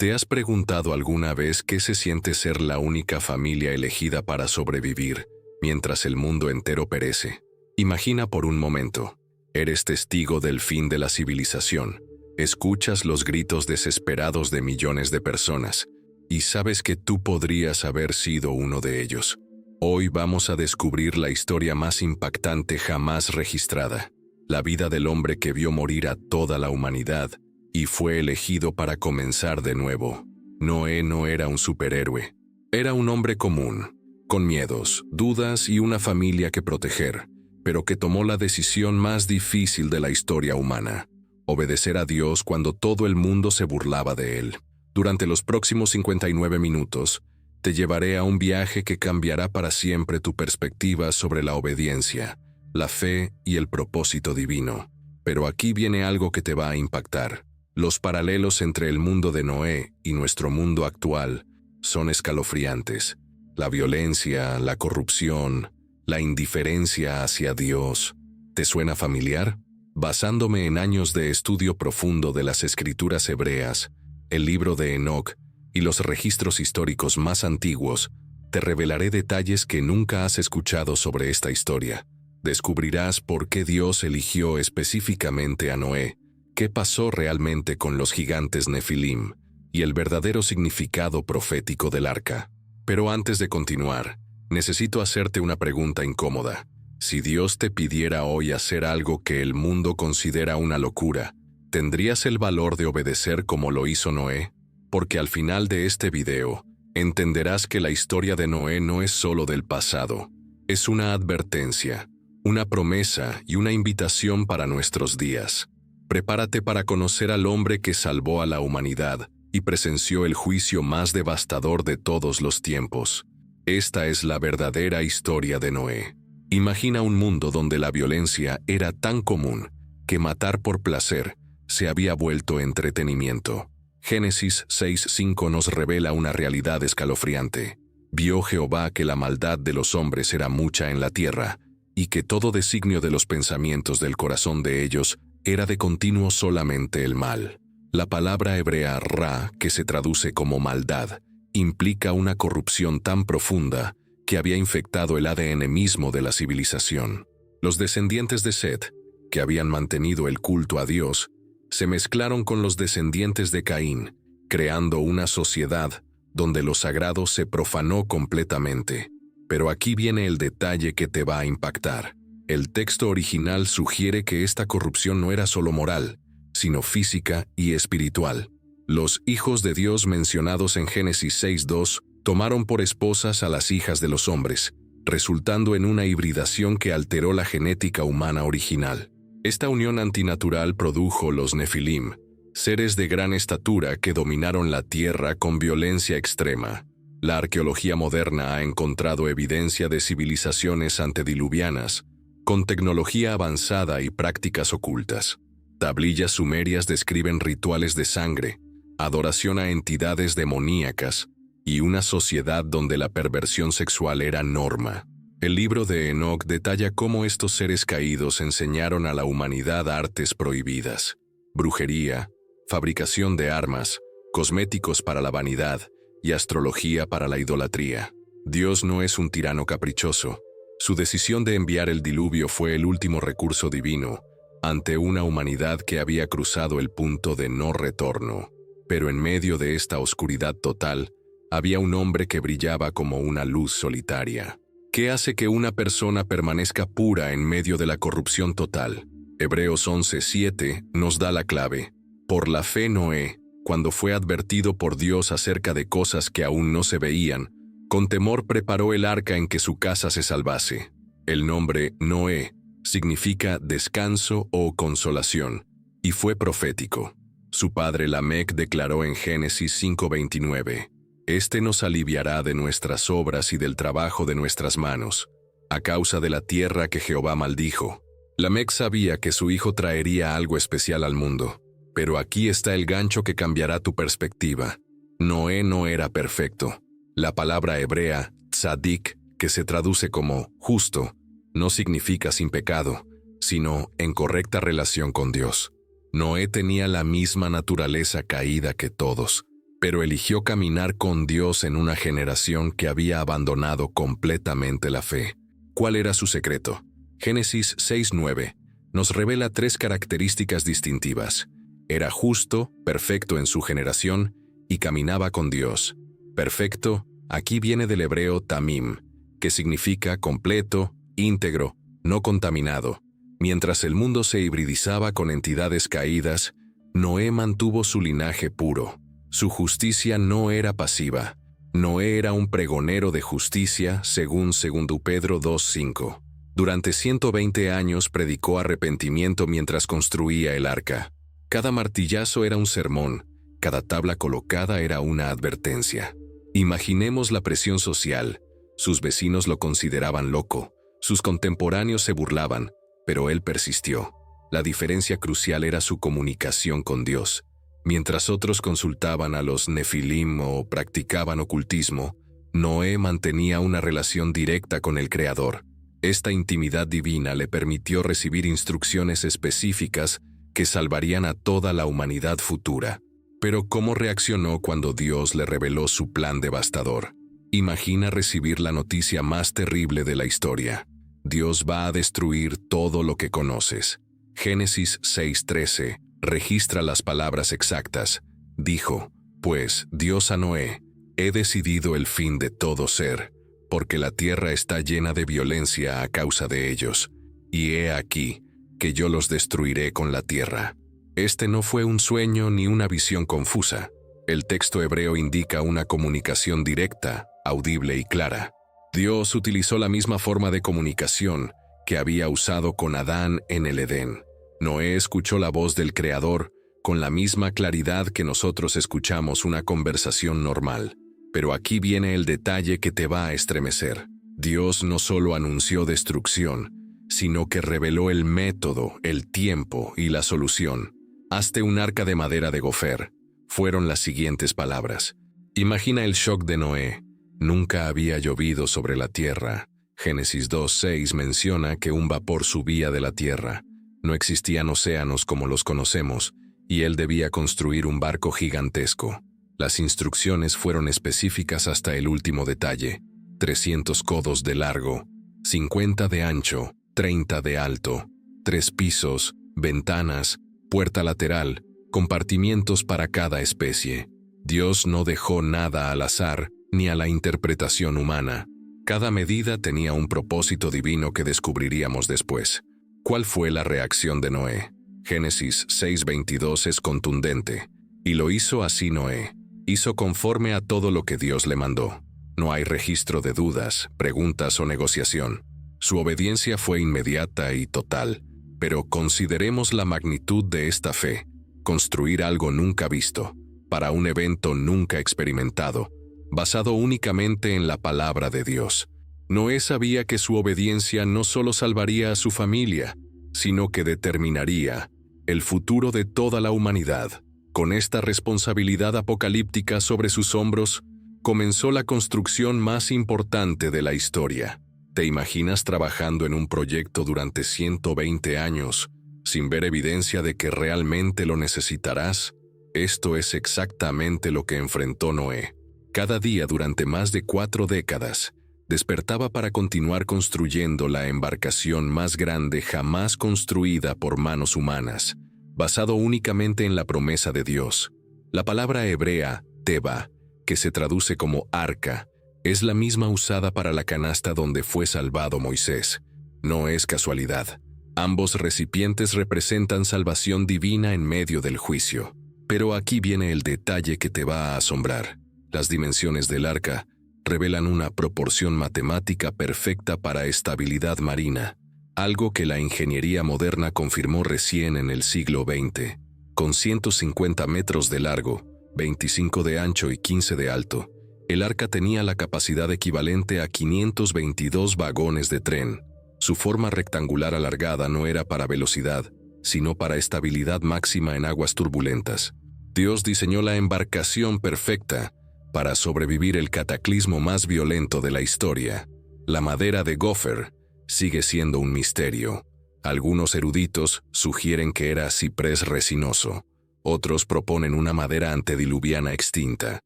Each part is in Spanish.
¿Te has preguntado alguna vez qué se siente ser la única familia elegida para sobrevivir mientras el mundo entero perece? Imagina por un momento, eres testigo del fin de la civilización, escuchas los gritos desesperados de millones de personas y sabes que tú podrías haber sido uno de ellos. Hoy vamos a descubrir la historia más impactante jamás registrada, la vida del hombre que vio morir a toda la humanidad y fue elegido para comenzar de nuevo. Noé no era un superhéroe, era un hombre común, con miedos, dudas y una familia que proteger, pero que tomó la decisión más difícil de la historia humana: obedecer a Dios cuando todo el mundo se burlaba de él. Durante los próximos 59 minutos, te llevaré a un viaje que cambiará para siempre tu perspectiva sobre la obediencia, la fe y el propósito divino. Pero aquí viene algo que te va a impactar. Los paralelos entre el mundo de Noé y nuestro mundo actual son escalofriantes. La violencia, la corrupción, la indiferencia hacia Dios. ¿Te suena familiar? Basándome en años de estudio profundo de las escrituras hebreas, el libro de Enoc y los registros históricos más antiguos, te revelaré detalles que nunca has escuchado sobre esta historia. Descubrirás por qué Dios eligió específicamente a Noé, qué pasó realmente con los gigantes Nefilim y el verdadero significado profético del arca. Pero antes de continuar, necesito hacerte una pregunta incómoda. Si Dios te pidiera hoy hacer algo que el mundo considera una locura, ¿tendrías el valor de obedecer como lo hizo Noé? Porque al final de este video, entenderás que la historia de Noé no es solo del pasado, es una advertencia, una promesa y una invitación para nuestros días. Prepárate para conocer al hombre que salvó a la humanidad y presenció el juicio más devastador de todos los tiempos. Esta es la verdadera historia de Noé. Imagina un mundo donde la violencia era tan común que matar por placer se había vuelto entretenimiento. Génesis 6:5 nos revela una realidad escalofriante. Vio Jehová que la maldad de los hombres era mucha en la tierra, y que todo designio de los pensamientos del corazón de ellos era de continuo solamente el mal. La palabra hebrea ra, que se traduce como maldad, implica una corrupción tan profunda que había infectado el ADN mismo de la civilización. Los descendientes de Set, que habían mantenido el culto a Dios, se mezclaron con los descendientes de Caín, creando una sociedad donde lo sagrado se profanó completamente. Pero aquí viene el detalle que te va a impactar. El texto original sugiere que esta corrupción no era solo moral, sino física y espiritual. Los hijos de Dios mencionados en Génesis 6:2 tomaron por esposas a las hijas de los hombres, resultando en una hibridación que alteró la genética humana original. Esta unión antinatural produjo los Nefilim, seres de gran estatura que dominaron la tierra con violencia extrema. La arqueología moderna ha encontrado evidencia de civilizaciones antediluvianas, con tecnología avanzada y prácticas ocultas. Tablillas sumerias describen rituales de sangre, adoración a entidades demoníacas y una sociedad donde la perversión sexual era norma. El libro de Enoc detalla cómo estos seres caídos enseñaron a la humanidad artes prohibidas: brujería, fabricación de armas, cosméticos para la vanidad y astrología para la idolatría. Dios no es un tirano caprichoso. Su decisión de enviar el diluvio fue el último recurso divino ante una humanidad que había cruzado el punto de no retorno. Pero en medio de esta oscuridad total, había un hombre que brillaba como una luz solitaria. ¿Qué hace que una persona permanezca pura en medio de la corrupción total? Hebreos 11:7 nos da la clave. Por la fe Noé, cuando fue advertido por Dios acerca de cosas que aún no se veían, con temor preparó el arca en que su casa se salvase. El nombre Noé significa descanso o consolación, y fue profético. Su padre Lamec declaró en Génesis 5:29, «Este nos aliviará de nuestras obras y del trabajo de nuestras manos, a causa de la tierra que Jehová maldijo». Lamec sabía que su hijo traería algo especial al mundo, pero aquí está el gancho que cambiará tu perspectiva. Noé no era perfecto. La palabra hebrea, tzadik, que se traduce como justo, no significa sin pecado, sino en correcta relación con Dios. Noé tenía la misma naturaleza caída que todos, pero eligió caminar con Dios en una generación que había abandonado completamente la fe. ¿Cuál era su secreto? Génesis 6:9 nos revela 3 características distintivas. Era justo, perfecto en su generación, y caminaba con Dios. Perfecto, aquí viene del hebreo tamim, que significa completo, íntegro, no contaminado. Mientras el mundo se hibridizaba con entidades caídas, Noé mantuvo su linaje puro. Su justicia no era pasiva. Noé era un pregonero de justicia, según 2 Pedro 2:5. Durante 120 años predicó arrepentimiento mientras construía el arca. Cada martillazo era un sermón, cada tabla colocada era una advertencia. Imaginemos la presión social. Sus vecinos lo consideraban loco, sus contemporáneos se burlaban, pero él persistió. La diferencia crucial era su comunicación con Dios. Mientras otros consultaban a los Nefilim o practicaban ocultismo, Noé mantenía una relación directa con el Creador. Esta intimidad divina le permitió recibir instrucciones específicas que salvarían a toda la humanidad futura. Pero ¿cómo reaccionó cuando Dios le reveló su plan devastador? Imagina recibir la noticia más terrible de la historia. Dios va a destruir todo lo que conoces. Génesis 6:13 registra las palabras exactas. Dijo, pues, Dios a Noé, he decidido el fin de todo ser, porque la tierra está llena de violencia a causa de ellos, y he aquí, que yo los destruiré con la tierra. Este no fue un sueño ni una visión confusa. El texto hebreo indica una comunicación directa, audible y clara. Dios utilizó la misma forma de comunicación que había usado con Adán en el Edén. Noé escuchó la voz del Creador con la misma claridad que nosotros escuchamos una conversación normal. Pero aquí viene el detalle que te va a estremecer. Dios no solo anunció destrucción, sino que reveló el método, el tiempo y la solución. Hazte un arca de madera de gofer. Fueron las siguientes palabras. Imagina el shock de Noé. Nunca había llovido sobre la tierra. Génesis 2:6 menciona que un vapor subía de la tierra. No existían océanos como los conocemos, y él debía construir un barco gigantesco. Las instrucciones fueron específicas hasta el último detalle. 300 codos de largo, 50 de ancho, 30 de alto, 3 pisos, ventanas, puerta lateral, compartimientos para cada especie. Dios no dejó nada al azar ni a la interpretación humana. Cada medida tenía un propósito divino que descubriríamos después. ¿Cuál fue la reacción de Noé? Génesis 6:22 es contundente. Y lo hizo así Noé. Hizo conforme a todo lo que Dios le mandó. No hay registro de dudas, preguntas o negociación. Su obediencia fue inmediata y total. Pero consideremos la magnitud de esta fe. Construir algo nunca visto, para un evento nunca experimentado, basado únicamente en la palabra de Dios. Noé sabía que su obediencia no solo salvaría a su familia, sino que determinaría el futuro de toda la humanidad. Con esta responsabilidad apocalíptica sobre sus hombros, comenzó la construcción más importante de la historia. ¿Te imaginas trabajando en un proyecto durante 120 años, sin ver evidencia de que realmente lo necesitarás? Esto es exactamente lo que enfrentó Noé. Cada día durante más de 4 décadas, despertaba para continuar construyendo la embarcación más grande jamás construida por manos humanas, basado únicamente en la promesa de Dios. La palabra hebrea, teba, que se traduce como arca, es la misma usada para la canasta donde fue salvado Moisés. No es casualidad. Ambos recipientes representan salvación divina en medio del juicio. Pero aquí viene el detalle que te va a asombrar. Las dimensiones del arca revelan una proporción matemática perfecta para estabilidad marina, algo que la ingeniería moderna confirmó recién en el siglo XX. Con 150 metros de largo, 25 de ancho y 15 de alto, el arca tenía la capacidad equivalente a 522 vagones de tren. Su forma rectangular alargada no era para velocidad, sino para estabilidad máxima en aguas turbulentas. Dios diseñó la embarcación perfecta para sobrevivir el cataclismo más violento de la historia. La madera de gofer sigue siendo un misterio. Algunos eruditos sugieren que era ciprés resinoso, Otros proponen una madera antediluviana extinta.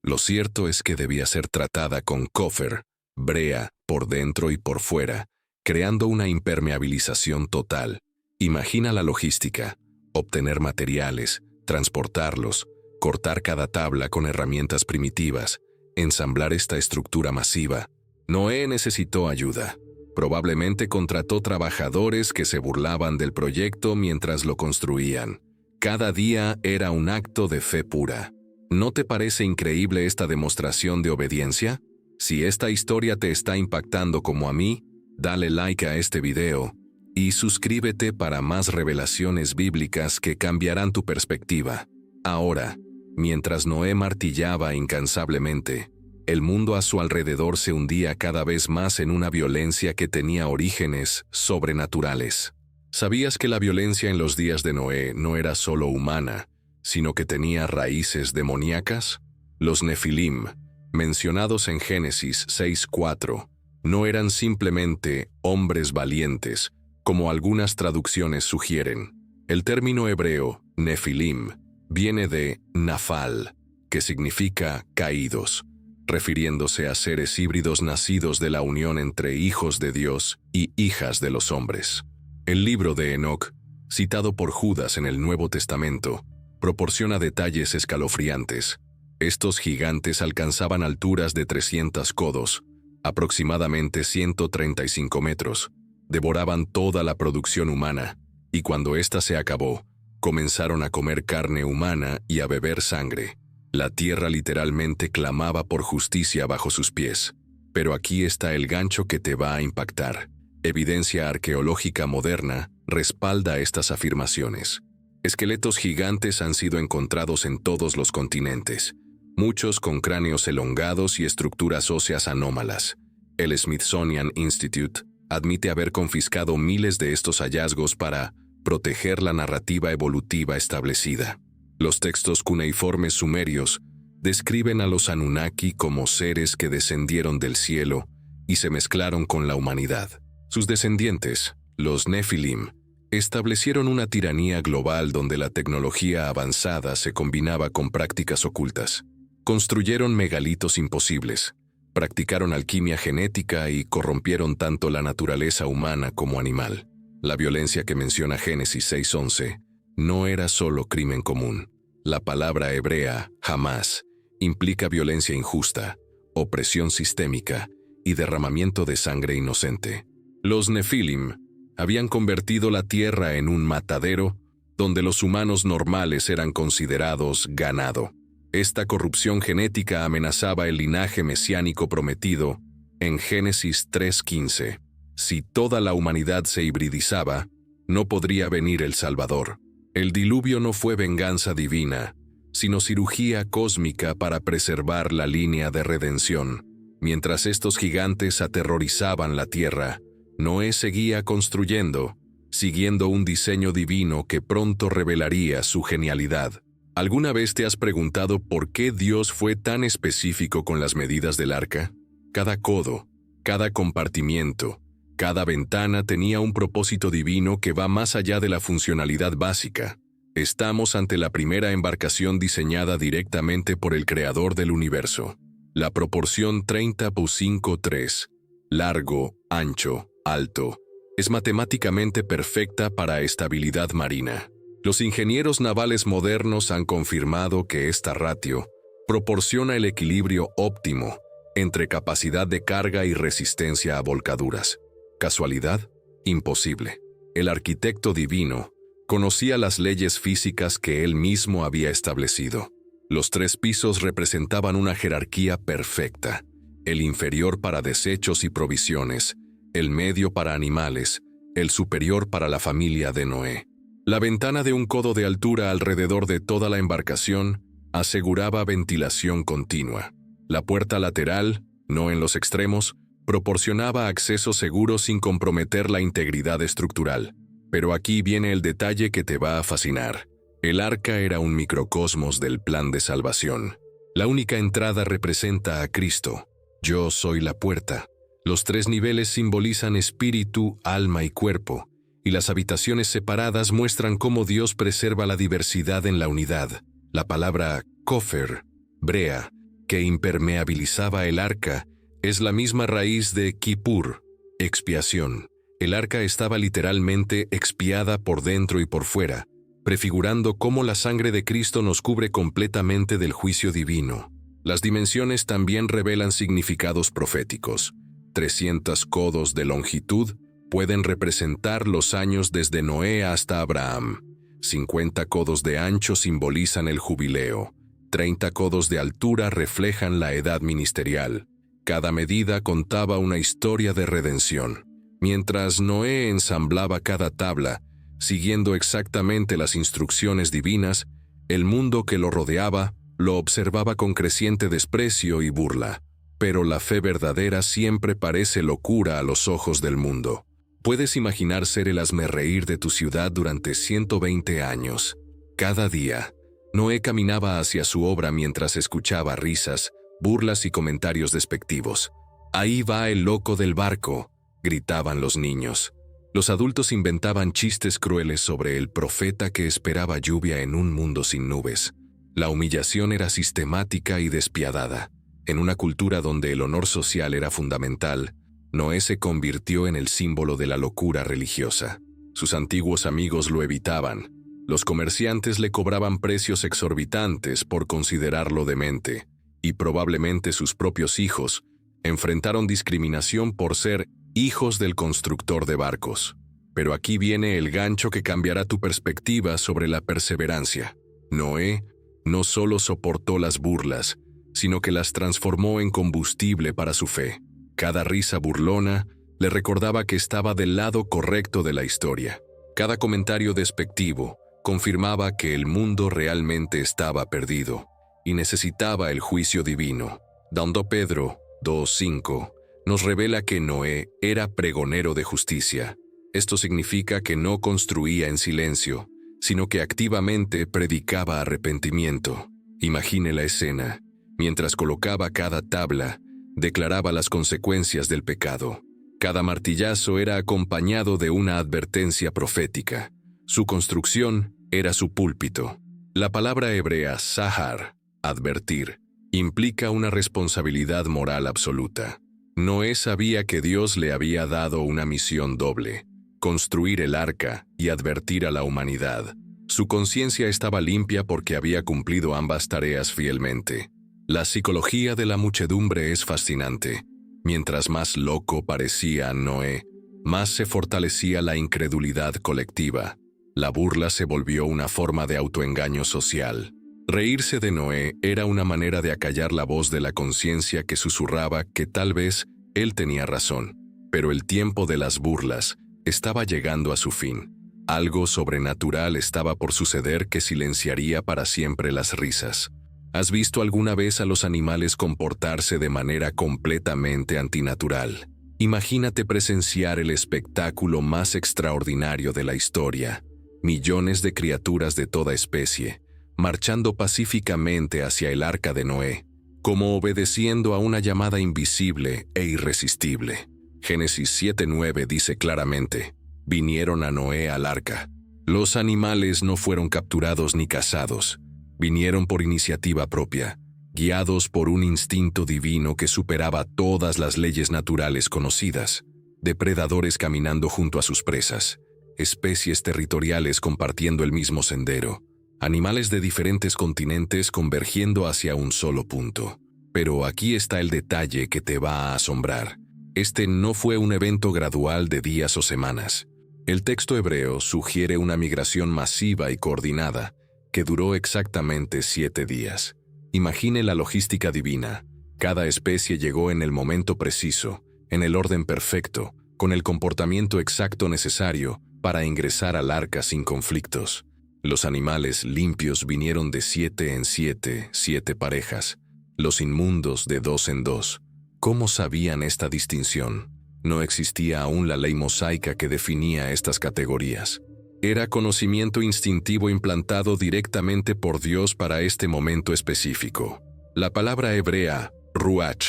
Lo cierto es que debía ser tratada con copher, brea, por dentro y por fuera, creando una impermeabilización total. Imagina la logística: obtener materiales, transportarlos, cortar cada tabla con herramientas primitivas, ensamblar esta estructura masiva. Noé necesitó ayuda. Probablemente contrató trabajadores que se burlaban del proyecto mientras lo construían. Cada día era un acto de fe pura. ¿No te parece increíble esta demostración de obediencia? Si esta historia te está impactando como a mí, dale like a este video y suscríbete para más revelaciones bíblicas que cambiarán tu perspectiva. Ahora, mientras Noé martillaba incansablemente, el mundo a su alrededor se hundía cada vez más en una violencia que tenía orígenes sobrenaturales. ¿Sabías que la violencia en los días de Noé no era solo humana, sino que tenía raíces demoníacas? Los Nefilim, mencionados en Génesis 6:4, no eran simplemente hombres valientes, como algunas traducciones sugieren. El término hebreo, Nefilim, viene de Nafal, que significa caídos, refiriéndose a seres híbridos nacidos de la unión entre hijos de Dios y hijas de los hombres. El libro de Enoc, citado por Judas en el Nuevo Testamento, proporciona detalles escalofriantes. Estos gigantes alcanzaban alturas de 300 codos, aproximadamente 135 metros, devoraban toda la producción humana, y cuando ésta se acabó, comenzaron a comer carne humana y a beber sangre. La tierra literalmente clamaba por justicia bajo sus pies. Pero aquí está el gancho que te va a impactar. Evidencia arqueológica moderna respalda estas afirmaciones. Esqueletos gigantes han sido encontrados en todos los continentes, muchos con cráneos elongados y estructuras óseas anómalas. El Smithsonian Institute admite haber confiscado miles de estos hallazgos para proteger la narrativa evolutiva establecida. Los textos cuneiformes sumerios describen a los Anunnaki como seres que descendieron del cielo y se mezclaron con la humanidad. Sus descendientes, los Nefilim, establecieron una tiranía global donde la tecnología avanzada se combinaba con prácticas ocultas. Construyeron megalitos imposibles, practicaron alquimia genética y corrompieron tanto la naturaleza humana como animal. La violencia que menciona Génesis 6:11 no era solo crimen común. La palabra hebrea, Hamás, implica violencia injusta, opresión sistémica y derramamiento de sangre inocente. Los Nefilim habían convertido la tierra en un matadero donde los humanos normales eran considerados ganado. Esta corrupción genética amenazaba el linaje mesiánico prometido en Génesis 3:15. Si toda la humanidad se hibridizaba, no podría venir el Salvador. El diluvio no fue venganza divina, sino cirugía cósmica para preservar la línea de redención. Mientras estos gigantes aterrorizaban la tierra, Noé seguía construyendo, siguiendo un diseño divino que pronto revelaría su genialidad. ¿Alguna vez te has preguntado por qué Dios fue tan específico con las medidas del arca? Cada codo, cada compartimiento, cada ventana tenía un propósito divino que va más allá de la funcionalidad básica. Estamos ante la primera embarcación diseñada directamente por el Creador del universo. La proporción 30:5:3, largo, ancho, alto, es matemáticamente perfecta para estabilidad marina. Los ingenieros navales modernos han confirmado que esta ratio proporciona el equilibrio óptimo entre capacidad de carga y resistencia a volcaduras. ¿Casualidad? Imposible. El arquitecto divino conocía las leyes físicas que él mismo había establecido. Los 3 pisos representaban una jerarquía perfecta: el inferior para desechos y provisiones, el medio para animales, el superior para la familia de Noé. La ventana de un codo de altura alrededor de toda la embarcación aseguraba ventilación continua. La puerta lateral, no en los extremos, proporcionaba acceso seguro sin comprometer la integridad estructural. Pero aquí viene el detalle que te va a fascinar. El arca era un microcosmos del plan de salvación. La única entrada representa a Cristo. Yo soy la puerta. Los 3 niveles simbolizan espíritu, alma y cuerpo, y las habitaciones separadas muestran cómo Dios preserva la diversidad en la unidad. La palabra kofer, brea, que impermeabilizaba el arca, es la misma raíz de kippur, expiación. El arca estaba literalmente expiada por dentro y por fuera, prefigurando cómo la sangre de Cristo nos cubre completamente del juicio divino. Las dimensiones también revelan significados proféticos. 300 codos de longitud pueden representar los años desde Noé hasta Abraham. 50 codos de ancho simbolizan el jubileo. 30 codos de altura reflejan la edad ministerial. Cada medida contaba una historia de redención. Mientras Noé ensamblaba cada tabla, siguiendo exactamente las instrucciones divinas, el mundo que lo rodeaba lo observaba con creciente desprecio y burla. Pero la fe verdadera siempre parece locura a los ojos del mundo. Puedes imaginar ser el hazmerreír de tu ciudad durante 120 años. Cada día, Noé caminaba hacia su obra mientras escuchaba risas, burlas y comentarios despectivos. «Ahí va el loco del barco», gritaban los niños. Los adultos inventaban chistes crueles sobre el profeta que esperaba lluvia en un mundo sin nubes. La humillación era sistemática y despiadada. En una cultura donde el honor social era fundamental, Noé se convirtió en el símbolo de la locura religiosa. Sus antiguos amigos lo evitaban. Los comerciantes le cobraban precios exorbitantes por considerarlo demente, y probablemente sus propios hijos enfrentaron discriminación por ser hijos del constructor de barcos. Pero aquí viene el gancho que cambiará tu perspectiva sobre la perseverancia. Noé no solo soportó las burlas, sino que las transformó en combustible para su fe. Cada risa burlona le recordaba que estaba del lado correcto de la historia. Cada comentario despectivo confirmaba que el mundo realmente estaba perdido y necesitaba el juicio divino. Dando Pedro 2:5 nos revela que Noé era pregonero de justicia. Esto significa que no construía en silencio, sino que activamente predicaba arrepentimiento. Imagine la escena. Mientras colocaba cada tabla, declaraba las consecuencias del pecado. Cada martillazo era acompañado de una advertencia profética. Su construcción era su púlpito. La palabra hebrea sahar, advertir, implica una responsabilidad moral absoluta. Noé sabía que Dios le había dado una misión doble: construir el arca y advertir a la humanidad. Su conciencia estaba limpia porque había cumplido ambas tareas fielmente. La psicología de la muchedumbre es fascinante. Mientras más loco parecía Noé, más se fortalecía la incredulidad colectiva. La burla se volvió una forma de autoengaño social. Reírse de Noé era una manera de acallar la voz de la conciencia que susurraba que tal vez él tenía razón. Pero el tiempo de las burlas estaba llegando a su fin. Algo sobrenatural estaba por suceder que silenciaría para siempre las risas. ¿Has visto alguna vez a los animales comportarse de manera completamente antinatural? Imagínate presenciar el espectáculo más extraordinario de la historia. Millones de criaturas de toda especie, marchando pacíficamente hacia el arca de Noé, como obedeciendo a una llamada invisible e irresistible. Génesis 7:9 dice claramente: vinieron a Noé al arca. Los animales no fueron capturados ni cazados. Vinieron por iniciativa propia, guiados por un instinto divino que superaba todas las leyes naturales conocidas. Depredadores caminando junto a sus presas, especies territoriales compartiendo el mismo sendero, animales de diferentes continentes convergiendo hacia un solo punto. Pero aquí está el detalle que te va a asombrar. Este no fue un evento gradual de días o semanas. El texto hebreo sugiere una migración masiva y coordinada, que duró exactamente 7 días. Imagine la logística divina. Cada especie llegó en el momento preciso, en el orden perfecto, con el comportamiento exacto necesario para ingresar al arca sin conflictos. Los animales limpios vinieron de 7 en 7, 7 parejas. Los inmundos de 2 en 2. ¿Cómo sabían esta distinción? No existía aún la ley mosaica que definía estas categorías. Era conocimiento instintivo implantado directamente por Dios para este momento específico. La palabra hebrea, ruach,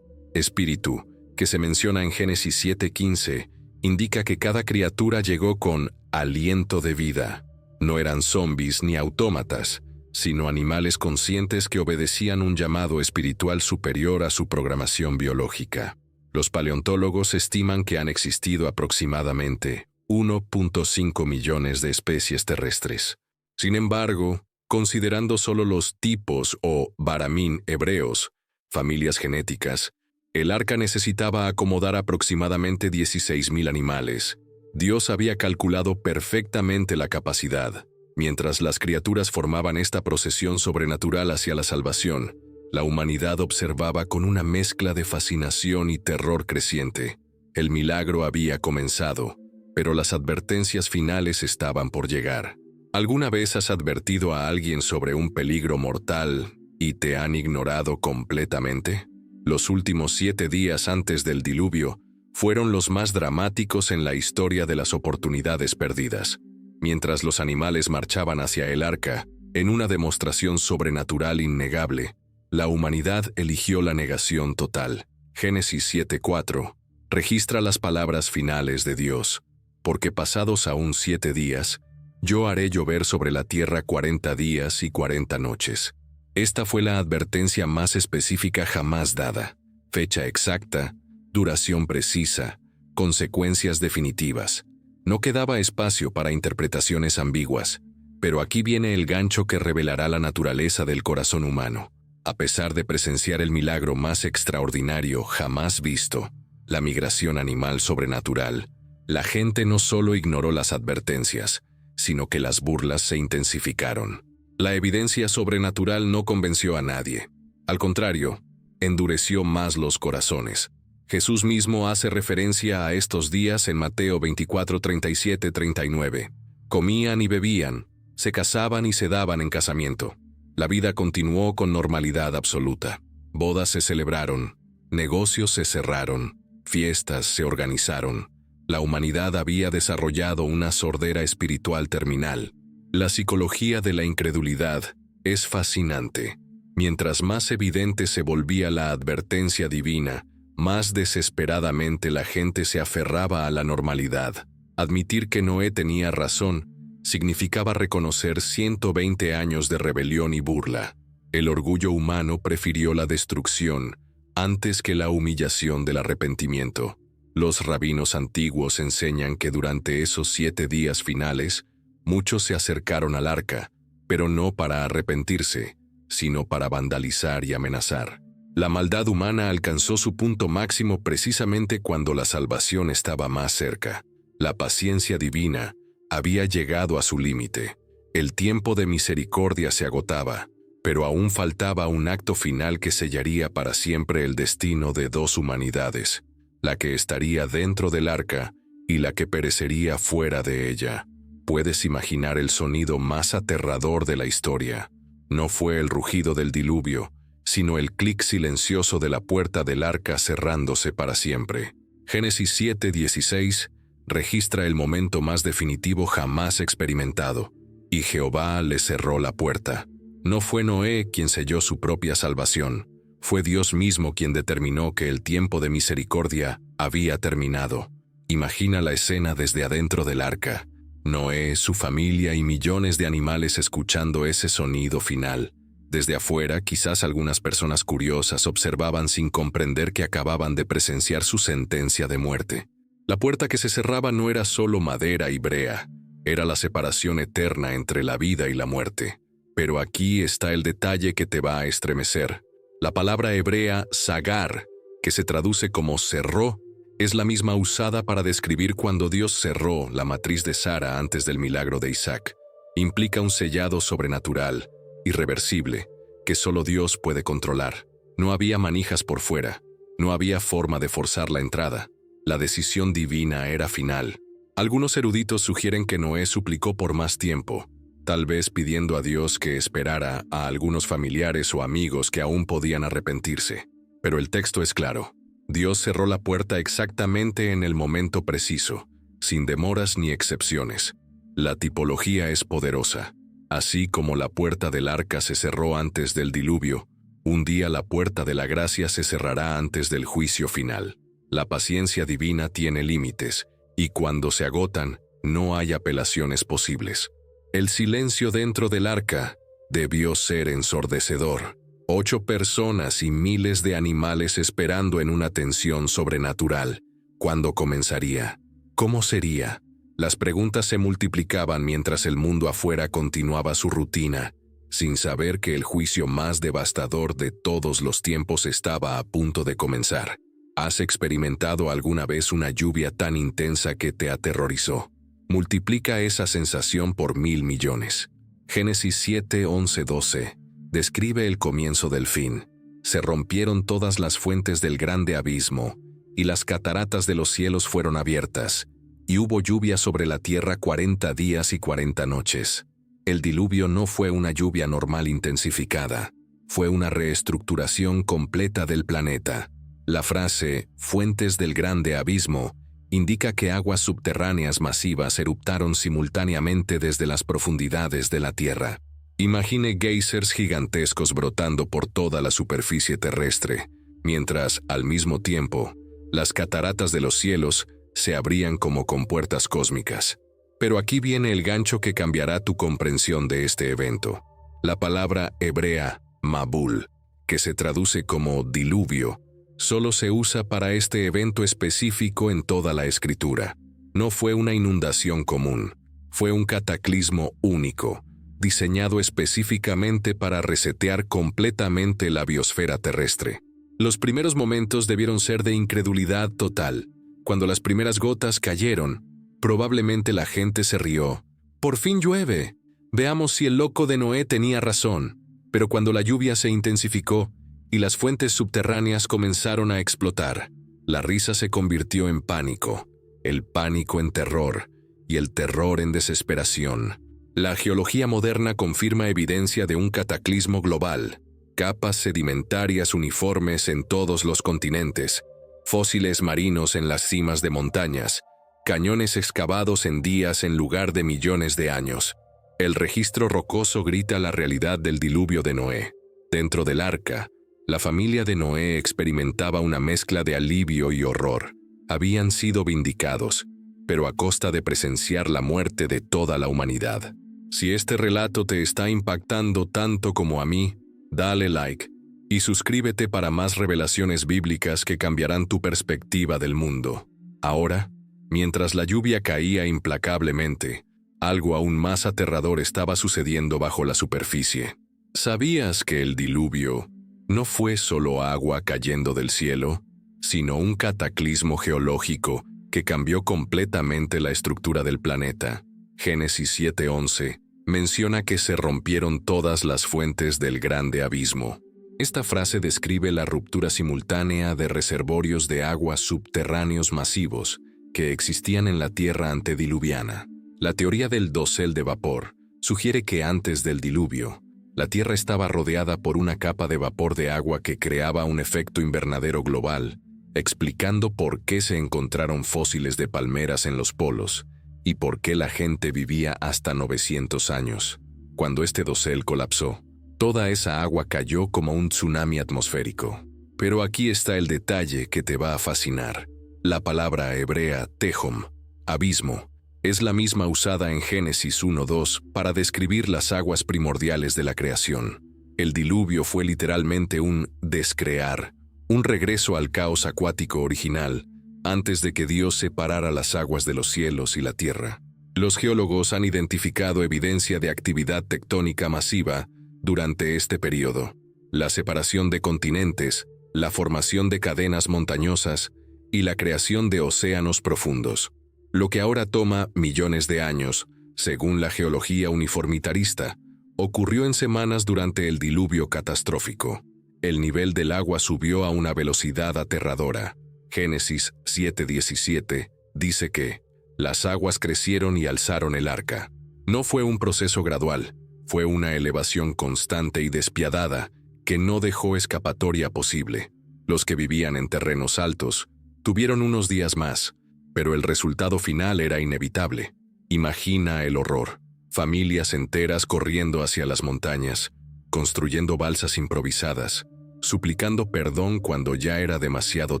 espíritu, que se menciona en Génesis 7:15, indica que cada criatura llegó con aliento de vida. No eran zombies ni autómatas, sino animales conscientes que obedecían un llamado espiritual superior a su programación biológica. Los paleontólogos estiman que han existido aproximadamente 1.5 millones de especies terrestres. Sin embargo, considerando solo los tipos o baramín hebreos, familias genéticas, el arca necesitaba acomodar aproximadamente 16.000 animales. Dios había calculado perfectamente la capacidad. Mientras las criaturas formaban esta procesión sobrenatural hacia la salvación, la humanidad observaba con una mezcla de fascinación y terror creciente. El milagro había comenzado, pero las advertencias finales estaban por llegar. ¿Alguna vez has advertido a alguien sobre un peligro mortal y te han ignorado completamente? Los últimos 7 días antes del diluvio fueron los más dramáticos en la historia de las oportunidades perdidas. Mientras los animales marchaban hacia el arca, en una demostración sobrenatural innegable, la humanidad eligió la negación total. Génesis 7:4 registra las palabras finales de Dios: porque pasados aún 7 días, yo haré llover sobre la tierra 40 días y 40 noches. Esta fue la advertencia más específica jamás dada. Fecha exacta, duración precisa, consecuencias definitivas. No quedaba espacio para interpretaciones ambiguas, pero aquí viene el gancho que revelará la naturaleza del corazón humano. A pesar de presenciar el milagro más extraordinario jamás visto, la migración animal sobrenatural, la gente no solo ignoró las advertencias, sino que las burlas se intensificaron. La evidencia sobrenatural no convenció a nadie. Al contrario, endureció más los corazones. Jesús mismo hace referencia a estos días en Mateo 24:37-39. Comían y bebían, se casaban y se daban en casamiento. La vida continuó con normalidad absoluta. Bodas se celebraron, negocios se cerraron, fiestas se organizaron. La humanidad había desarrollado una sordera espiritual terminal. La psicología de la incredulidad es fascinante. Mientras más evidente se volvía la advertencia divina, más desesperadamente la gente se aferraba a la normalidad. Admitir que Noé tenía razón significaba reconocer 120 años de rebelión y burla. El orgullo humano prefirió la destrucción antes que la humillación del arrepentimiento. Los rabinos antiguos enseñan que durante esos 7 días finales, muchos se acercaron al arca, pero no para arrepentirse, sino para vandalizar y amenazar. La maldad humana alcanzó su punto máximo precisamente cuando la salvación estaba más cerca. La paciencia divina había llegado a su límite. El tiempo de misericordia se agotaba, pero aún faltaba un acto final que sellaría para siempre el destino de 2 humanidades, la que estaría dentro del arca y la que perecería fuera de ella. Puedes imaginar el sonido más aterrador de la historia. No fue el rugido del diluvio, sino el clic silencioso de la puerta del arca cerrándose para siempre. Génesis 7:16 registra el momento más definitivo jamás experimentado. Y Jehová le cerró la puerta. No fue Noé quien selló su propia salvación. Fue Dios mismo quien determinó que el tiempo de misericordia había terminado. Imagina la escena desde adentro del arca. Noé, su familia y millones de animales escuchando ese sonido final. Desde afuera, quizás algunas personas curiosas observaban sin comprender que acababan de presenciar su sentencia de muerte. La puerta que se cerraba no era solo madera y brea, era la separación eterna entre la vida y la muerte. Pero aquí está el detalle que te va a estremecer. La palabra hebrea sagar, que se traduce como cerró, es la misma usada para describir cuando Dios cerró la matriz de Sara antes del milagro de Isaac. Implica un sellado sobrenatural, irreversible, que solo Dios puede controlar. No había manijas por fuera, no había forma de forzar la entrada. La decisión divina era final. Algunos eruditos sugieren que Noé suplicó por más tiempo, tal vez pidiendo a Dios que esperara a algunos familiares o amigos que aún podían arrepentirse. Pero el texto es claro. Dios cerró la puerta exactamente en el momento preciso, sin demoras ni excepciones. La tipología es poderosa. Así como la puerta del arca se cerró antes del diluvio, un día la puerta de la gracia se cerrará antes del juicio final. La paciencia divina tiene límites, y cuando se agotan, No hay apelaciones posibles. El silencio dentro del arca debió ser ensordecedor. 8 personas y miles de animales esperando en una tensión sobrenatural. ¿Cuándo comenzaría? ¿Cómo sería? Las preguntas se multiplicaban mientras el mundo afuera continuaba su rutina, sin saber que el juicio más devastador de todos los tiempos estaba a punto de comenzar. ¿Has experimentado alguna vez una lluvia tan intensa que te aterrorizó? Multiplica esa sensación por 1,000 millones. Génesis 7, 11, 12 describe el comienzo del fin. Se rompieron todas las fuentes del grande abismo, y las cataratas de los cielos fueron abiertas, y hubo lluvia sobre la tierra 40 días y 40 noches. El diluvio no fue una lluvia normal intensificada, fue una reestructuración completa del planeta. La frase «fuentes del grande abismo» indica que aguas subterráneas masivas eruptaron simultáneamente desde las profundidades de la Tierra. Imagine geysers gigantescos brotando por toda la superficie terrestre, mientras, al mismo tiempo, las cataratas de los cielos se abrían como compuertas cósmicas. Pero aquí viene el gancho que cambiará tu comprensión de este evento. La palabra hebrea, Mabul, que se traduce como diluvio, solo se usa para este evento específico en toda la Escritura. No fue una inundación común, fue un cataclismo único, diseñado específicamente para resetear completamente la biosfera terrestre. Los primeros momentos debieron ser de incredulidad total. Cuando las primeras gotas cayeron, probablemente la gente se rió. «Por fin llueve. Veamos si el loco de Noé tenía razón». Pero cuando la lluvia se intensificó y las fuentes subterráneas comenzaron a explotar, la risa se convirtió en pánico, el pánico en terror y el terror en desesperación. La geología moderna confirma evidencia de un cataclismo global, capas sedimentarias uniformes en todos los continentes, fósiles marinos en las cimas de montañas, cañones excavados en días en lugar de millones de años. El registro rocoso grita la realidad del diluvio de Noé. Dentro del arca, la familia de Noé experimentaba una mezcla de alivio y horror. Habían sido vindicados, pero a costa de presenciar la muerte de toda la humanidad. Si este relato te está impactando tanto como a mí, dale like y suscríbete para más revelaciones bíblicas que cambiarán tu perspectiva del mundo. Ahora, mientras la lluvia caía implacablemente, algo aún más aterrador estaba sucediendo bajo la superficie. ¿Sabías que el diluvio no fue solo agua cayendo del cielo, sino un cataclismo geológico que cambió completamente la estructura del planeta? Génesis 7:11 menciona que se rompieron todas las fuentes del grande abismo. Esta frase describe la ruptura simultánea de reservorios de agua subterráneos masivos que existían en la Tierra antediluviana. La teoría del dosel de vapor sugiere que antes del diluvio, la Tierra estaba rodeada por una capa de vapor de agua que creaba un efecto invernadero global, explicando por qué se encontraron fósiles de palmeras en los polos y por qué la gente vivía hasta 900 años. Cuando este dosel colapsó, toda esa agua cayó como un tsunami atmosférico. Pero aquí está el detalle que te va a fascinar. La palabra hebrea tehom, abismo, es la misma usada en Génesis 1:2 para describir las aguas primordiales de la creación. El diluvio fue literalmente un descrear, un regreso al caos acuático original, antes de que Dios separara las aguas de los cielos y la tierra. Los geólogos han identificado evidencia de actividad tectónica masiva durante este periodo. La separación de continentes, la formación de cadenas montañosas y la creación de océanos profundos. Lo que ahora toma millones de años, según la geología uniformitarista, ocurrió en semanas durante el diluvio catastrófico. El nivel del agua subió a una velocidad aterradora. Génesis 7:17 dice que las aguas crecieron y alzaron el arca. No fue un proceso gradual, fue una elevación constante y despiadada que no dejó escapatoria posible. Los que vivían en terrenos altos tuvieron unos días más, pero el resultado final era inevitable. Imagina el horror. Familias enteras corriendo hacia las montañas, construyendo balsas improvisadas, suplicando perdón cuando ya era demasiado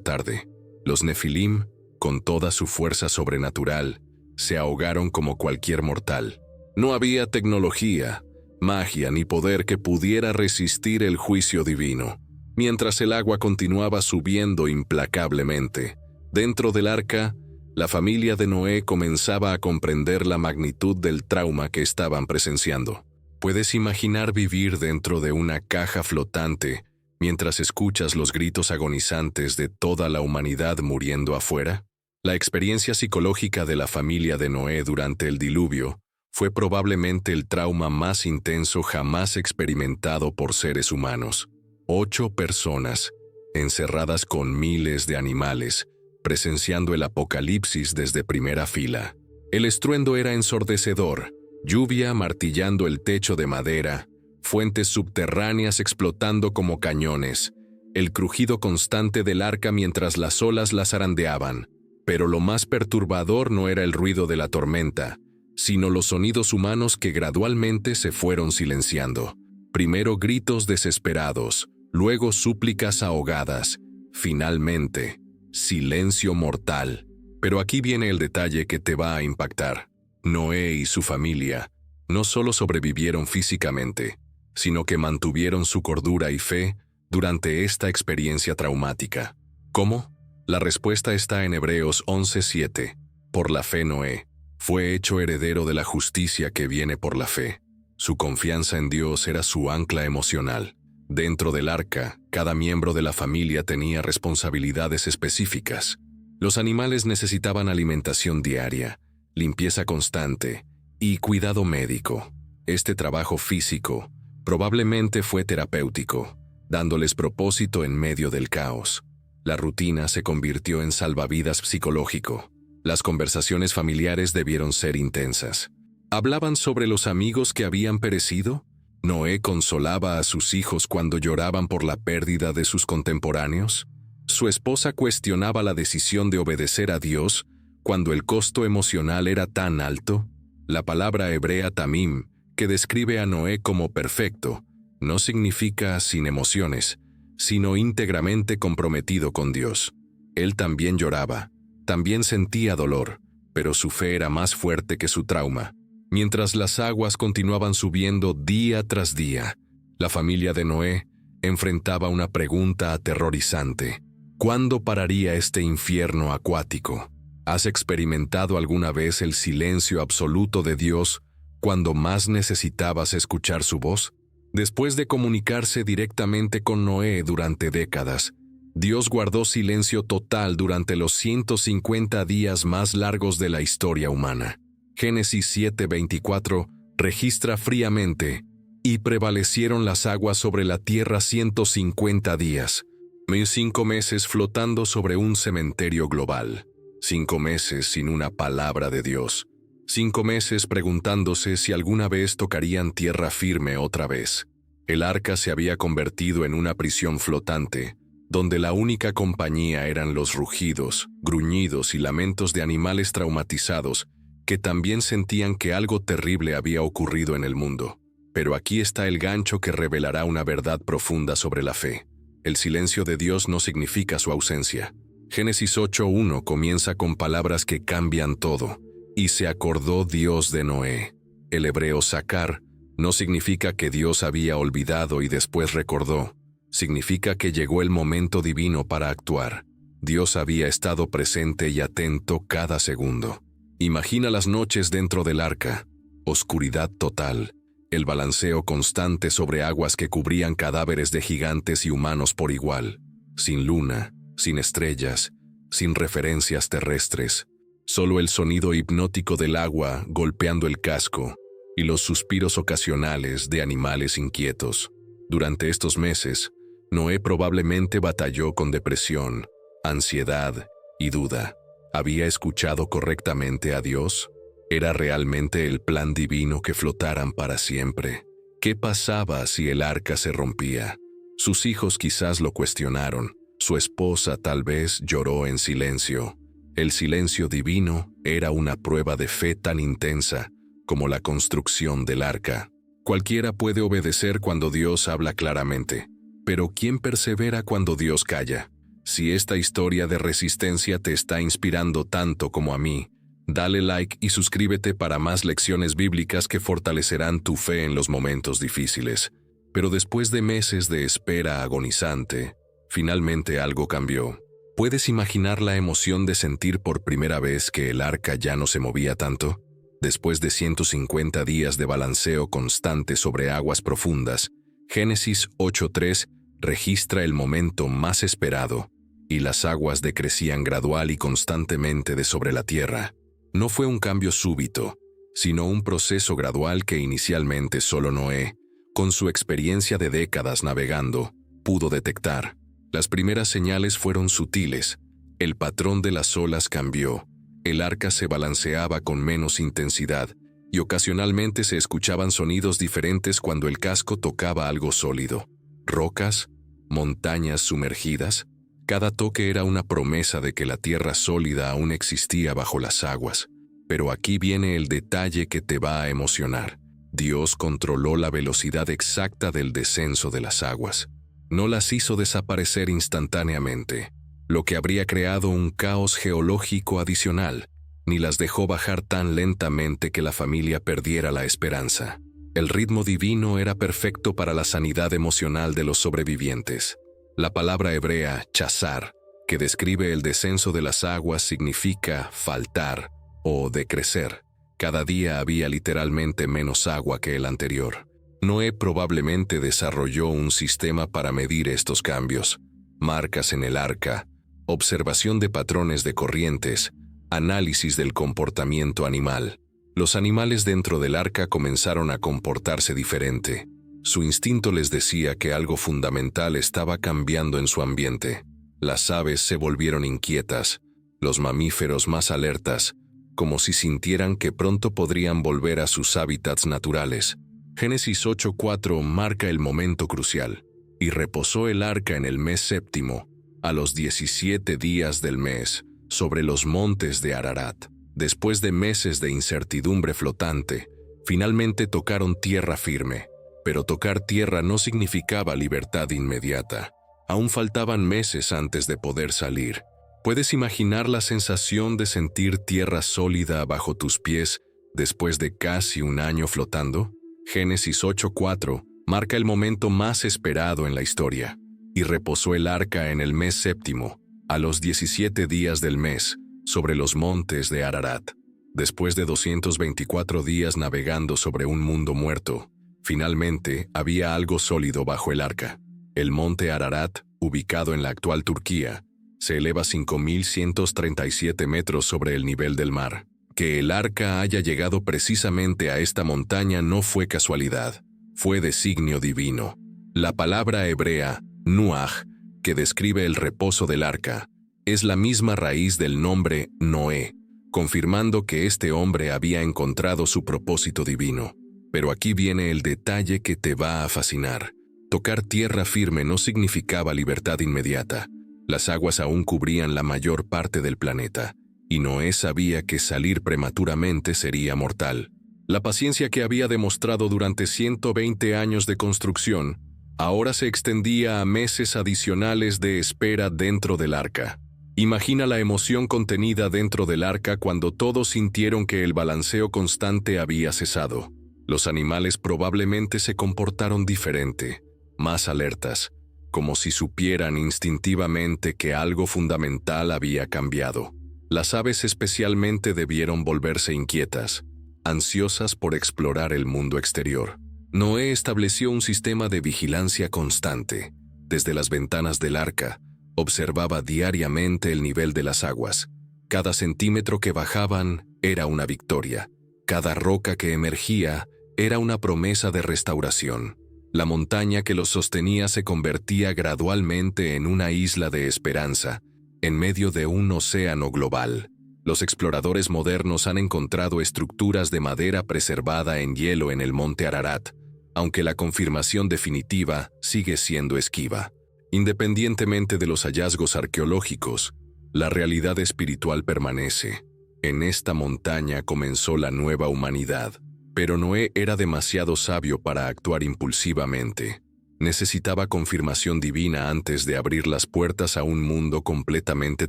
tarde. Los Nefilim, con toda su fuerza sobrenatural, se ahogaron como cualquier mortal. No había tecnología, magia ni poder que pudiera resistir el juicio divino. Mientras el agua continuaba subiendo implacablemente, dentro del arca, la familia de Noé comenzaba a comprender la magnitud del trauma que estaban presenciando. ¿Puedes imaginar vivir dentro de una caja flotante mientras escuchas los gritos agonizantes de toda la humanidad muriendo afuera? La experiencia psicológica de la familia de Noé durante el diluvio fue probablemente el trauma más intenso jamás experimentado por seres humanos. 8 personas, encerradas con miles de animales, presenciando el apocalipsis desde primera fila. El estruendo era ensordecedor, lluvia martillando el techo de madera, fuentes subterráneas explotando como cañones, el crujido constante del arca mientras las olas la zarandeaban. Pero lo más perturbador no era el ruido de la tormenta, sino los sonidos humanos que gradualmente se fueron silenciando. Primero gritos desesperados, luego súplicas ahogadas, finalmente, silencio mortal. Pero aquí viene el detalle que te va a impactar. Noé y su familia no solo sobrevivieron físicamente, sino que mantuvieron su cordura y fe durante esta experiencia traumática. ¿Cómo? La respuesta está en Hebreos 11:7. Por la fe Noé fue hecho heredero de la justicia que viene por la fe. Su confianza en Dios era su ancla emocional. Dentro del arca, cada miembro de la familia tenía responsabilidades específicas. Los animales necesitaban alimentación diaria, limpieza constante y cuidado médico. Este trabajo físico probablemente fue terapéutico, dándoles propósito en medio del caos. La rutina se convirtió en salvavidas psicológico. Las conversaciones familiares debieron ser intensas. ¿Hablaban sobre los amigos que habían perecido? ¿Noé consolaba a sus hijos cuando lloraban por la pérdida de sus contemporáneos? ¿Su esposa cuestionaba la decisión de obedecer a Dios cuando el costo emocional era tan alto? La palabra hebrea tamim, que describe a Noé como perfecto, no significa sin emociones, sino íntegramente comprometido con Dios. Él también lloraba, también sentía dolor, pero su fe era más fuerte que su trauma. Mientras las aguas continuaban subiendo día tras día, la familia de Noé enfrentaba una pregunta aterrorizante. ¿Cuándo pararía este infierno acuático? ¿Has experimentado alguna vez el silencio absoluto de Dios cuando más necesitabas escuchar su voz? Después de comunicarse directamente con Noé durante décadas, Dios guardó silencio total durante los 150 días más largos de la historia humana. Génesis 7:24 registra fríamente, y prevalecieron las aguas sobre la tierra 150 días. 5 meses flotando sobre un cementerio global. 5 meses sin una palabra de Dios. 5 meses preguntándose si alguna vez tocarían tierra firme otra vez. El arca se había convertido en una prisión flotante, donde la única compañía eran los rugidos, gruñidos y lamentos de animales traumatizados que también sentían que algo terrible había ocurrido en el mundo. Pero aquí está el gancho que revelará una verdad profunda sobre la fe. El silencio de Dios no significa su ausencia. Génesis 8:1 comienza con palabras que cambian todo. Y se acordó Dios de Noé. El hebreo sakar no significa que Dios había olvidado y después recordó. Significa que llegó el momento divino para actuar. Dios había estado presente y atento cada segundo. Imagina las noches dentro del arca. Oscuridad total. El balanceo constante sobre aguas que cubrían cadáveres de gigantes y humanos por igual. Sin luna, sin estrellas, sin referencias terrestres. Solo el sonido hipnótico del agua golpeando el casco y los suspiros ocasionales de animales inquietos. Durante estos meses, Noé probablemente batalló con depresión, ansiedad y duda. ¿Había escuchado correctamente a Dios? ¿Era realmente el plan divino que flotaran para siempre? ¿Qué pasaba si el arca se rompía? Sus hijos quizás lo cuestionaron. Su esposa tal vez lloró en silencio. El silencio divino era una prueba de fe tan intensa como la construcción del arca. Cualquiera puede obedecer cuando Dios habla claramente, pero ¿quién persevera cuando Dios calla? Si esta historia de resistencia te está inspirando tanto como a mí, Dale like y suscríbete para más lecciones bíblicas que fortalecerán tu fe en los momentos difíciles. Pero después de meses de espera agonizante, finalmente algo cambió. ¿Puedes imaginar la emoción de sentir por primera vez que el arca ya no se movía tanto? Después de 150 días de balanceo constante sobre aguas profundas, Génesis 8:3 registra el momento más esperado, y las aguas decrecían gradual y constantemente de sobre la tierra. No fue un cambio súbito, sino un proceso gradual que inicialmente solo Noé, con su experiencia de décadas navegando, pudo detectar. Las primeras señales fueron sutiles. El patrón de las olas cambió. El arca se balanceaba con menos intensidad y ocasionalmente se escuchaban sonidos diferentes cuando el casco tocaba algo sólido. Rocas, montañas sumergidas. Cada toque era una promesa de que la tierra sólida aún existía bajo las aguas. Pero aquí viene el detalle que te va a emocionar. Dios controló la velocidad exacta del descenso de las aguas. No las hizo desaparecer instantáneamente, lo que habría creado un caos geológico adicional, ni las dejó bajar tan lentamente que la familia perdiera la esperanza. El ritmo divino era perfecto para la sanidad emocional de los sobrevivientes. La palabra hebrea, chazar, que describe el descenso de las aguas, significa faltar o decrecer. Cada día había literalmente menos agua que el anterior. Noé probablemente desarrolló un sistema para medir estos cambios, marcas en el arca, observación de patrones de corrientes, análisis del comportamiento animal. Los animales dentro del arca comenzaron a comportarse diferente. Su instinto les decía que algo fundamental estaba cambiando en su ambiente. Las aves se volvieron inquietas, los mamíferos más alertas, como si sintieran que pronto podrían volver a sus hábitats naturales. Génesis 8:4 marca el momento crucial. Y reposó el arca en el mes séptimo, a los 17 días del mes, sobre los montes de Ararat. Después de meses de incertidumbre flotante, finalmente tocaron tierra firme. Pero tocar tierra no significaba libertad inmediata. Aún faltaban meses antes de poder salir. ¿Puedes imaginar la sensación de sentir tierra sólida bajo tus pies después de casi un año flotando? Génesis 8:4 marca el momento más esperado en la historia. Y reposó el arca en el mes séptimo, a los 17 días del mes, sobre los montes de Ararat. Después de 224 días navegando sobre un mundo muerto, finalmente había algo sólido bajo el arca. El monte Ararat, ubicado en la actual Turquía, se eleva 5.137 metros sobre el nivel del mar. Que el arca haya llegado precisamente a esta montaña no fue casualidad, fue designio divino. La palabra hebrea, nuaj, que describe el reposo del arca, es la misma raíz del nombre Noé, confirmando que este hombre había encontrado su propósito divino. Pero aquí viene el detalle que te va a fascinar. Tocar tierra firme no significaba libertad inmediata. Las aguas aún cubrían la mayor parte del planeta, y Noé sabía que salir prematuramente sería mortal. La paciencia que había demostrado durante 120 años de construcción, ahora se extendía a meses adicionales de espera dentro del arca. Imagina la emoción contenida dentro del arca cuando todos sintieron que el balanceo constante había cesado. Los animales probablemente se comportaron diferente, más alertas, como si supieran instintivamente que algo fundamental había cambiado. Las aves especialmente debieron volverse inquietas, ansiosas por explorar el mundo exterior. Noé estableció un sistema de vigilancia constante. Desde las ventanas del arca, observaba diariamente el nivel de las aguas. Cada centímetro que bajaban era una victoria. Cada roca que emergía era una promesa de restauración. La montaña que los sostenía se convertía gradualmente en una isla de esperanza, en medio de un océano global. Los exploradores modernos han encontrado estructuras de madera preservada en hielo en el monte Ararat, aunque la confirmación definitiva sigue siendo esquiva. Independientemente de los hallazgos arqueológicos, la realidad espiritual permanece. En esta montaña comenzó la nueva humanidad. Pero Noé era demasiado sabio para actuar impulsivamente. Necesitaba confirmación divina antes de abrir las puertas a un mundo completamente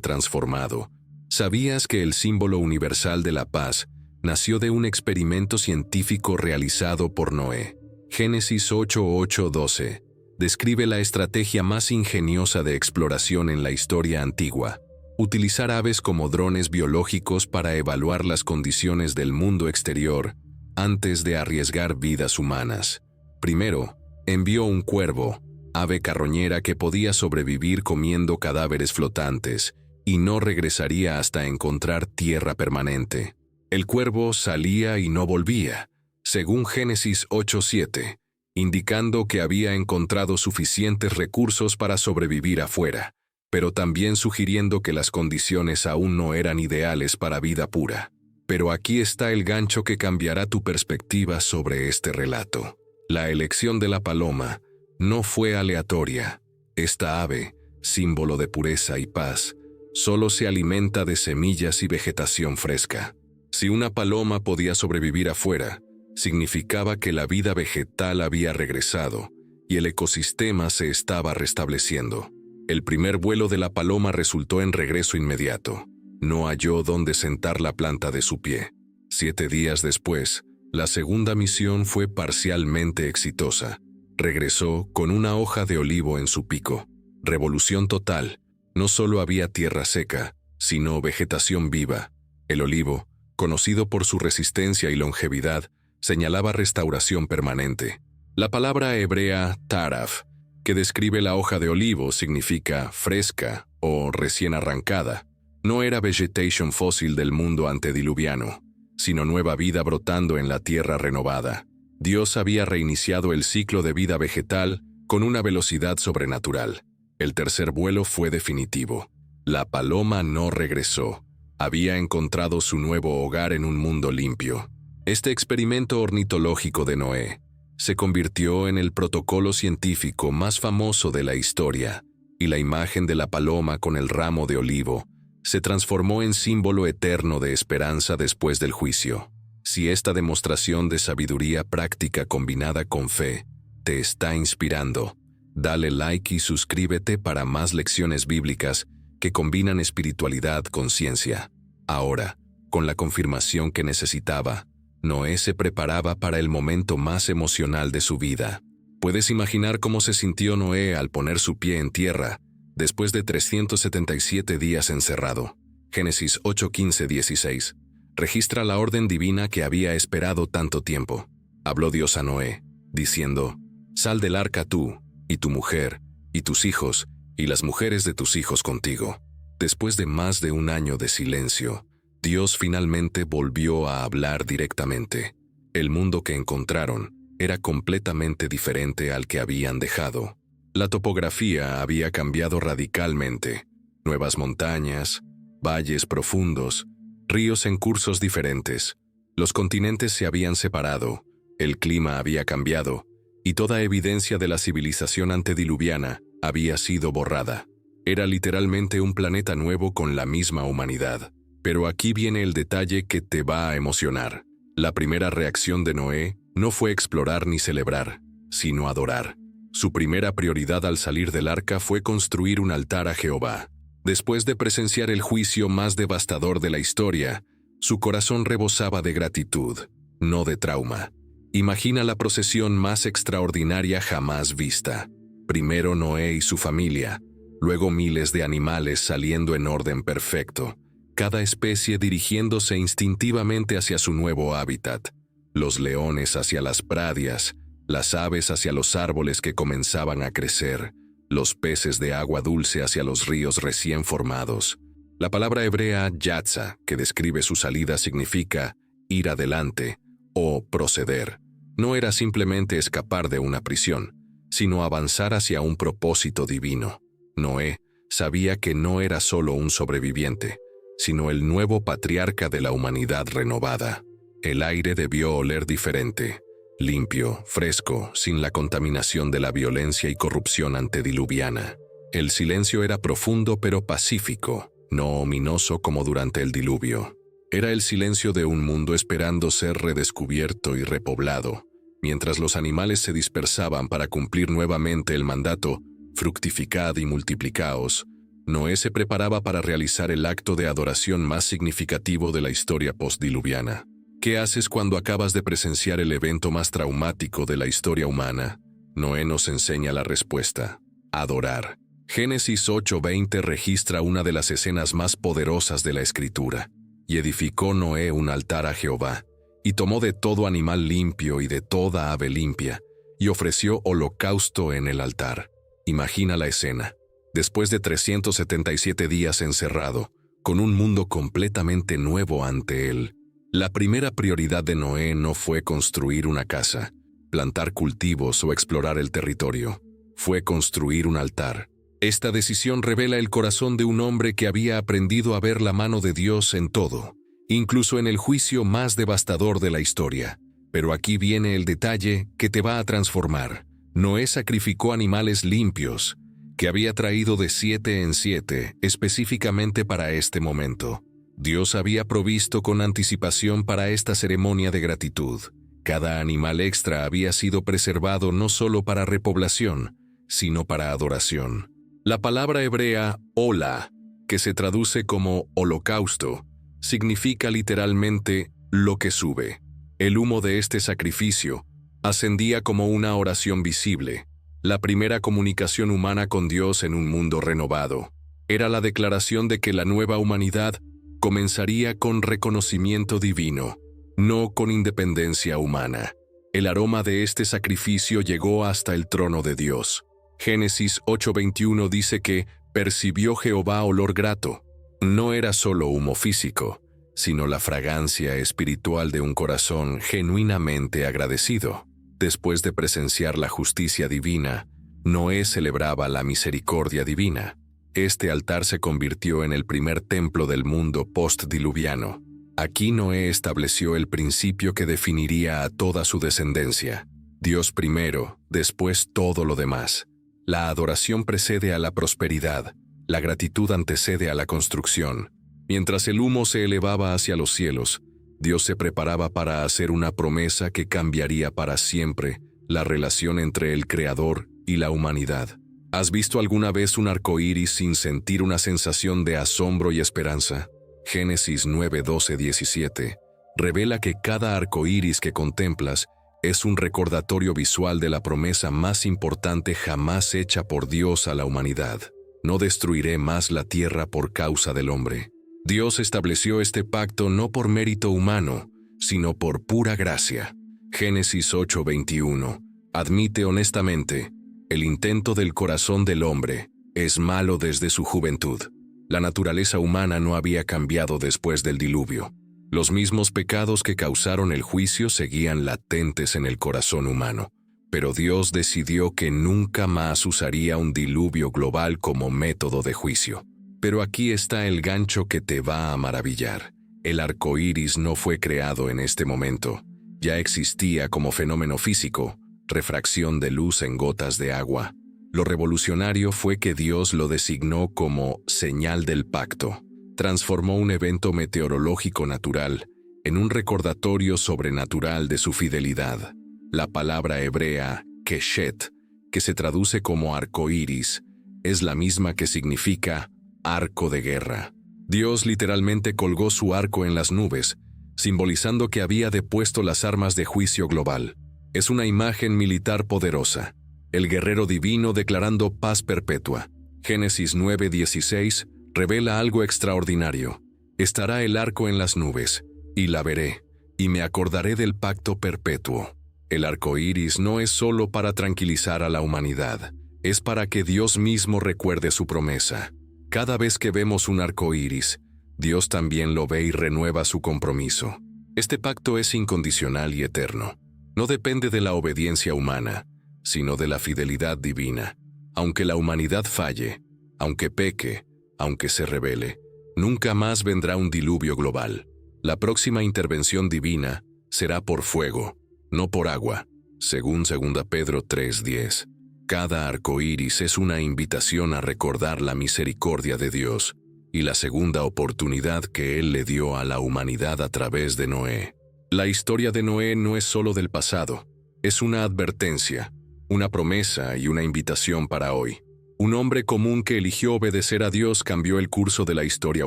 transformado. ¿Sabías que el símbolo universal de la paz nació de un experimento científico realizado por Noé? Génesis 8:8-12 describe la estrategia más ingeniosa de exploración en la historia antigua: utilizar aves como drones biológicos para evaluar las condiciones del mundo exterior antes de arriesgar vidas humanas. Primero, envió un cuervo, ave carroñera que podía sobrevivir comiendo cadáveres flotantes y no regresaría hasta encontrar tierra permanente. El cuervo salía y no volvía, según Génesis 8:7, indicando que había encontrado suficientes recursos para sobrevivir afuera, pero también sugiriendo que las condiciones aún no eran ideales para vida pura. Pero aquí está el gancho que cambiará tu perspectiva sobre este relato. La elección de la paloma no fue aleatoria. Esta ave, símbolo de pureza y paz, solo se alimenta de semillas y vegetación fresca. Si una paloma podía sobrevivir afuera, significaba que la vida vegetal había regresado y el ecosistema se estaba restableciendo. El primer vuelo de la paloma resultó en regreso inmediato. No halló dónde sentar la planta de su pie. 7 días después, la segunda misión fue parcialmente exitosa. Regresó con una hoja de olivo en su pico. Revolución total. No solo había tierra seca, sino vegetación viva. El olivo, conocido por su resistencia y longevidad, señalaba restauración permanente. La palabra hebrea taraf, que describe la hoja de olivo, significa fresca o recién arrancada. No era vegetation fósil del mundo antediluviano, sino nueva vida brotando en la tierra renovada. Dios había reiniciado el ciclo de vida vegetal con una velocidad sobrenatural. El tercer vuelo fue definitivo. La paloma no regresó. Había encontrado su nuevo hogar en un mundo limpio. Este experimento ornitológico de Noé se convirtió en el protocolo científico más famoso de la historia, y la imagen de la paloma con el ramo de olivo se transformó en símbolo eterno de esperanza después del juicio. Si esta demostración de sabiduría práctica combinada con fe te está inspirando, dale like y suscríbete para más lecciones bíblicas que combinan espiritualidad con ciencia. Ahora, con la confirmación que necesitaba, Noé se preparaba para el momento más emocional de su vida. ¿Puedes imaginar cómo se sintió Noé al poner su pie en tierra después de 377 días encerrado? Génesis 8:15-16 registra la orden divina que había esperado tanto tiempo. Habló Dios a Noé, diciendo: «Sal del arca tú, y tu mujer, y tus hijos, y las mujeres de tus hijos contigo». Después de más de un año de silencio, Dios finalmente volvió a hablar directamente. El mundo que encontraron era completamente diferente al que habían dejado. La topografía había cambiado radicalmente. Nuevas montañas, valles profundos, ríos en cursos diferentes. Los continentes se habían separado, el clima había cambiado, y toda evidencia de la civilización antediluviana había sido borrada. Era literalmente un planeta nuevo con la misma humanidad. Pero aquí viene el detalle que te va a emocionar. La primera reacción de Noé no fue explorar ni celebrar, sino adorar. Su primera prioridad al salir del arca fue construir un altar a Jehová. Después de presenciar el juicio más devastador de la historia, su corazón rebosaba de gratitud, no de trauma. Imagina la procesión más extraordinaria jamás vista. Primero Noé y su familia, luego miles de animales saliendo en orden perfecto, cada especie dirigiéndose instintivamente hacia su nuevo hábitat, los leones hacia las pradias, las aves hacia los árboles que comenzaban a crecer, los peces de agua dulce hacia los ríos recién formados. La palabra hebrea yatza, que describe su salida, significa ir adelante o proceder. No era simplemente escapar de una prisión, sino avanzar hacia un propósito divino. Noé sabía que no era solo un sobreviviente, sino el nuevo patriarca de la humanidad renovada. El aire debió oler diferente, limpio, fresco, sin la contaminación de la violencia y corrupción antediluviana. El silencio era profundo pero pacífico, no ominoso como durante el diluvio. Era el silencio de un mundo esperando ser redescubierto y repoblado, mientras los animales se dispersaban para cumplir nuevamente el mandato: fructificad y multiplicaos. Noé se preparaba para realizar el acto de adoración más significativo de la historia postdiluviana. ¿Qué haces cuando acabas de presenciar el evento más traumático de la historia humana? Noé nos enseña la respuesta: adorar. Génesis 8:20 registra una de las escenas más poderosas de la Escritura. Y edificó Noé un altar a Jehová, y tomó de todo animal limpio y de toda ave limpia, y ofreció holocausto en el altar. Imagina la escena. Después de 377 días encerrado, con un mundo completamente nuevo ante él, la primera prioridad de Noé no fue construir una casa, plantar cultivos o explorar el territorio. Fue construir un altar. Esta decisión revela el corazón de un hombre que había aprendido a ver la mano de Dios en todo, incluso en el juicio más devastador de la historia. Pero aquí viene el detalle que te va a transformar. Noé sacrificó animales limpios, que había traído de 7 en 7, específicamente para este momento. Dios había provisto con anticipación para esta ceremonia de gratitud. Cada animal extra había sido preservado no solo para repoblación, sino para adoración. La palabra hebrea hola, que se traduce como holocausto, significa literalmente lo que sube. El humo de este sacrificio ascendía como una oración visible, la primera comunicación humana con Dios en un mundo renovado. Era la declaración de que la nueva humanidad comenzaría con reconocimiento divino, no con independencia humana. El aroma de este sacrificio llegó hasta el trono de Dios. Génesis 8:21 dice que percibió Jehová olor grato. No era solo humo físico, sino la fragancia espiritual de un corazón genuinamente agradecido. Después de presenciar la justicia divina, Noé celebraba la misericordia divina. Este altar se convirtió en el primer templo del mundo postdiluviano. Aquí Noé estableció el principio que definiría a toda su descendencia. Dios primero, después todo lo demás. La adoración precede a la prosperidad, la gratitud antecede a la construcción. Mientras el humo se elevaba hacia los cielos, Dios se preparaba para hacer una promesa que cambiaría para siempre la relación entre el Creador y la humanidad. ¿Has visto alguna vez un arco iris sin sentir una sensación de asombro y esperanza? Génesis 9:12-17 revela que cada arco iris que contemplas es un recordatorio visual de la promesa más importante jamás hecha por Dios a la humanidad: no destruiré más la tierra por causa del hombre. Dios estableció este pacto no por mérito humano, sino por pura gracia. Génesis 8:21 admite honestamente: el intento del corazón del hombre es malo desde su juventud. La naturaleza humana no había cambiado después del diluvio. Los mismos pecados que causaron el juicio seguían latentes en el corazón humano. Pero Dios decidió que nunca más usaría un diluvio global como método de juicio. Pero aquí está el gancho que te va a maravillar. El arco iris no fue creado en este momento. Ya existía como fenómeno físico, refracción de luz en gotas de agua. Lo revolucionario fue que Dios lo designó como señal del pacto. Transformó un evento meteorológico natural en un recordatorio sobrenatural de su fidelidad. La palabra hebrea keshet, que se traduce como arco iris, es la misma que significa arco de guerra. Dios literalmente colgó su arco en las nubes, simbolizando que había depuesto las armas de juicio global. Es una imagen militar poderosa. El guerrero divino declarando paz perpetua. Génesis 9:16 revela algo extraordinario. Estará el arco en las nubes, y la veré, y me acordaré del pacto perpetuo. El arco iris no es solo para tranquilizar a la humanidad, es para que Dios mismo recuerde su promesa. Cada vez que vemos un arco iris, Dios también lo ve y renueva su compromiso. Este pacto es incondicional y eterno. No depende de la obediencia humana, sino de la fidelidad divina. Aunque la humanidad falle, aunque peque, aunque se rebele, nunca más vendrá un diluvio global. La próxima intervención divina será por fuego, no por agua, según 2 Pedro 3:10. Cada arco iris es una invitación a recordar la misericordia de Dios y la segunda oportunidad que Él le dio a la humanidad a través de Noé. La historia de Noé no es solo del pasado, es una advertencia, una promesa y una invitación para hoy. Un hombre común que eligió obedecer a Dios cambió el curso de la historia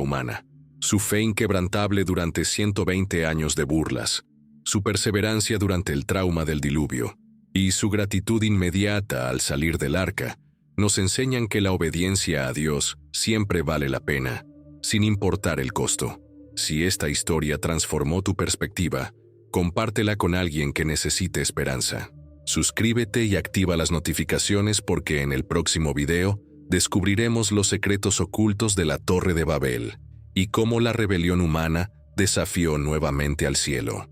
humana. Su fe inquebrantable durante 120 años de burlas, su perseverancia durante el trauma del diluvio y su gratitud inmediata al salir del arca nos enseñan que la obediencia a Dios siempre vale la pena, sin importar el costo. Si esta historia transformó tu perspectiva, compártela con alguien que necesite esperanza. Suscríbete y activa las notificaciones porque en el próximo video descubriremos los secretos ocultos de la Torre de Babel y cómo la rebelión humana desafió nuevamente al cielo.